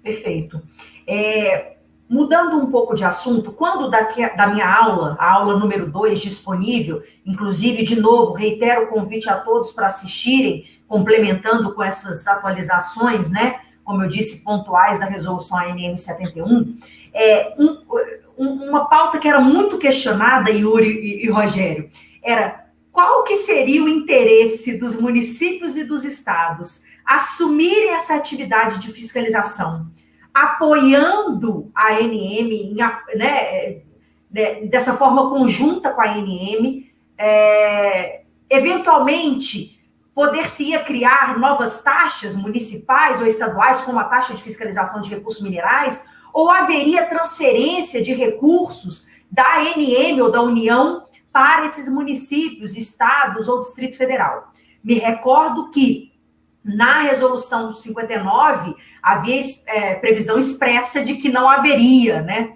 Perfeito. Mudando um pouco de assunto, quando da minha aula, a aula número 2, disponível, inclusive, de novo, reitero o convite a todos para assistirem, complementando com essas atualizações, né, como eu disse, pontuais da resolução ANM 71, uma pauta que era muito questionada, Yuri e Rogério, era qual que seria o interesse dos municípios e dos estados assumirem essa atividade de fiscalização, apoiando a ANM, dessa forma conjunta com a ANM, eventualmente poder-se-ia criar novas taxas municipais ou estaduais, como a taxa de fiscalização de recursos minerais, ou haveria transferência de recursos da ANM ou da União para esses municípios, estados ou Distrito Federal. Me recordo que na resolução 59 havia previsão expressa de que não haveria, né,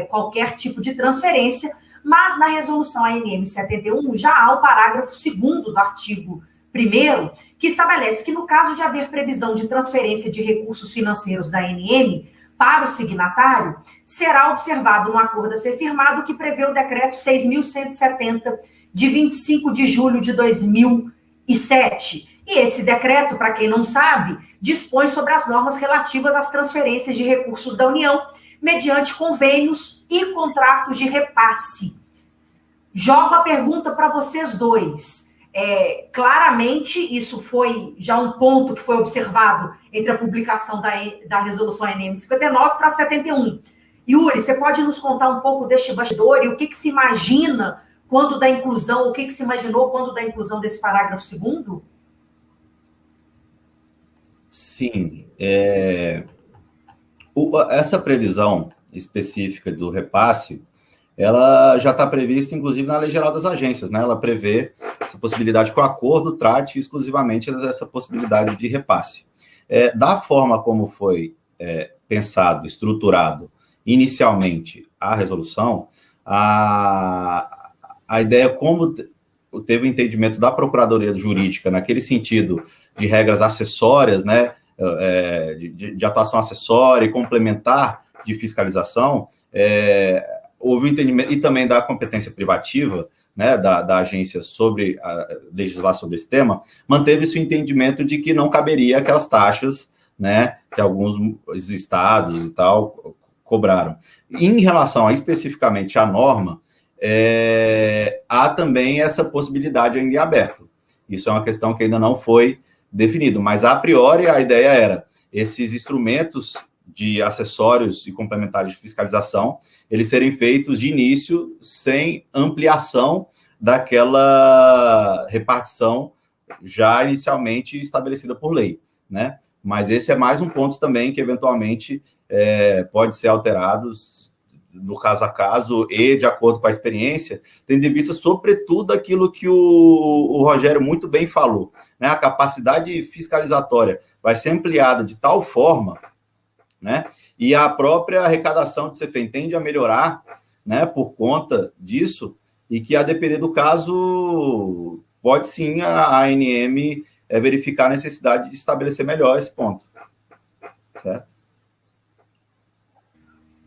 qualquer tipo de transferência, mas na resolução ANM 71 já há o parágrafo 2º do artigo 1º, que estabelece que no caso de haver previsão de transferência de recursos financeiros da ANM para o signatário, será observado no acordo a ser firmado que prevê o decreto 6.170 de 25 de julho de 2007. E esse decreto, para quem não sabe, dispõe sobre as normas relativas às transferências de recursos da União, mediante convênios e contratos de repasse. Jogo a pergunta para vocês dois. Claramente, isso foi já um ponto que foi observado entre a publicação da resolução ANM 59 para 71. Yuri, você pode nos contar um pouco deste bastidor e o que se imagina quando da inclusão, o que se imaginou quando da inclusão desse parágrafo 2º? Sim. Essa previsão específica do repasse, ela já está prevista, inclusive, na Lei Geral das Agências, né? Ela prevê essa possibilidade que o acordo trate exclusivamente dessa possibilidade de repasse. Da forma como foi pensado, estruturado inicialmente a resolução, a ideia, como teve o entendimento da Procuradoria Jurídica naquele sentido de regras acessórias, né, de atuação acessória e complementar de fiscalização, houve um entendimento, e também da competência privativa, né, da agência sobre legislar sobre esse tema, manteve-se o entendimento de que não caberia aquelas taxas, né, que alguns estados e tal cobraram. Em relação especificamente à norma, há também essa possibilidade ainda em aberto. Isso é uma questão que ainda não foi definido, mas a priori a ideia era esses instrumentos de acessórios e complementares de fiscalização, eles serem feitos de início sem ampliação daquela repartição já inicialmente estabelecida por lei, né? Mas esse é mais um ponto também que eventualmente pode ser alterado no caso a caso e de acordo com a experiência, tendo em vista sobretudo aquilo que o Rogério muito bem falou, né? A capacidade fiscalizatória vai ser ampliada de tal forma, né? E a própria arrecadação de CFEM tende a melhorar, né, por conta disso, e que, a depender do caso, pode sim a ANM verificar a necessidade de estabelecer melhor esse ponto. Certo?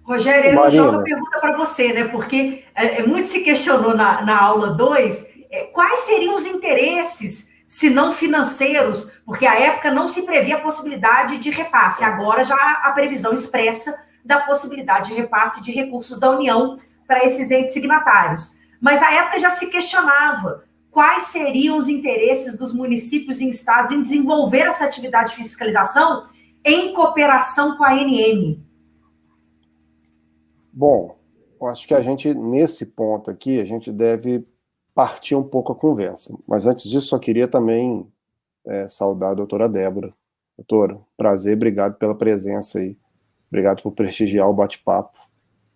Rogério, eu jogo a pergunta para você, né? Porque muito se questionou na aula 2 quais seriam os interesses, se não financeiros, porque à época não se previa a possibilidade de repasse, agora já há a previsão expressa da possibilidade de repasse de recursos da União para esses entes signatários. Mas à época já se questionava quais seriam os interesses dos municípios e estados em desenvolver essa atividade de fiscalização em cooperação com a ANM. Bom, eu acho que a gente, nesse ponto aqui, a gente deve partir um pouco a conversa. Mas antes disso, só queria também saudar a doutora Débora. Doutora, prazer, obrigado pela presença aí. Obrigado por prestigiar o bate-papo.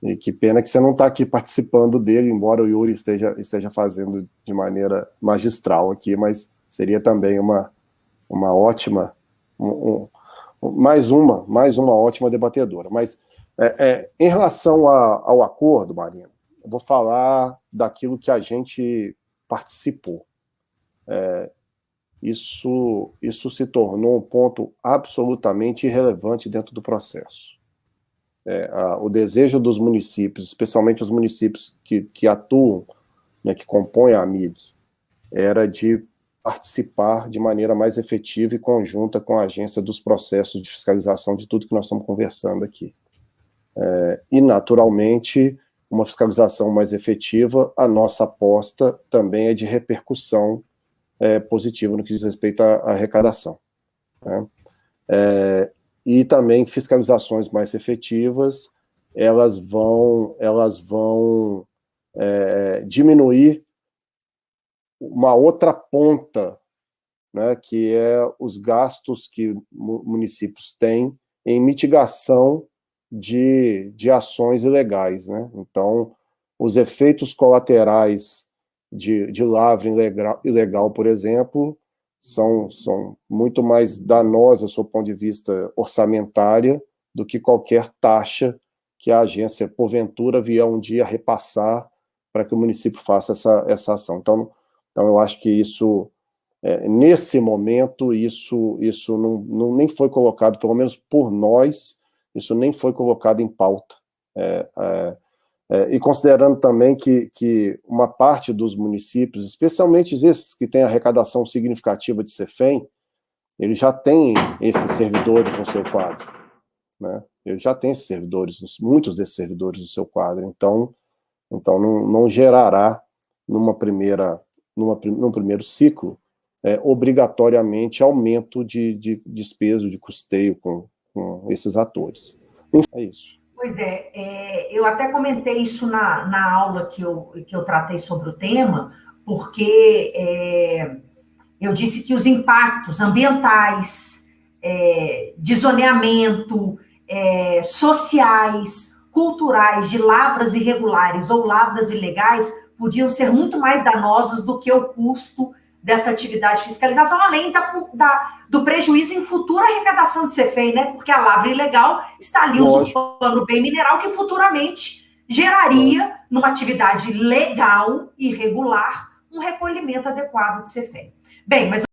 E que pena que você não está aqui participando dele, embora o Yuri esteja fazendo de maneira magistral aqui, mas seria também uma ótima, mais uma ótima debatedora. Mas em relação ao acordo, Marina, eu vou falar daquilo que a gente participou. isso se tornou um ponto absolutamente irrelevante dentro do processo. O desejo dos municípios, especialmente os municípios que atuam, né, que compõem a AMIG, era de participar de maneira mais efetiva e conjunta com a agência dos processos de fiscalização de tudo que nós estamos conversando aqui. E, naturalmente, uma fiscalização mais efetiva, a nossa aposta também é de repercussão positiva no que diz respeito à arrecadação. Né? E também fiscalizações mais efetivas, elas vão diminuir uma outra ponta, né, que é os gastos que municípios têm em mitigação de ações ilegais, né? Então, os efeitos colaterais de lavra ilegal, por exemplo, são muito mais danosos, do seu ponto de vista orçamentário, do que qualquer taxa que a agência, porventura, vier um dia repassar para que o município faça essa ação. Então, eu acho que isso, nesse momento, isso nem foi colocado, pelo menos por nós, isso nem foi colocado em pauta. E considerando também que uma parte dos municípios, especialmente esses que têm arrecadação significativa de CEFEM, eles já têm esses servidores no seu quadro. Né? Eles já têm esses servidores, muitos desses servidores no seu quadro. Então não gerará, num primeiro ciclo, obrigatoriamente aumento de despesa, de custeio com esses atores. É isso. Pois eu até comentei isso na aula que eu tratei sobre o tema, porque eu disse que os impactos ambientais, de zoneamento, sociais, culturais, de lavras irregulares ou lavras ilegais, podiam ser muito mais danosos do que o custo dessa atividade de fiscalização, além do prejuízo em futura arrecadação de CEFEM, né? Porque a lavra ilegal está ali usurpando o bem mineral que futuramente geraria, numa atividade legal e regular, um recolhimento adequado de CEFEM. Bem, mas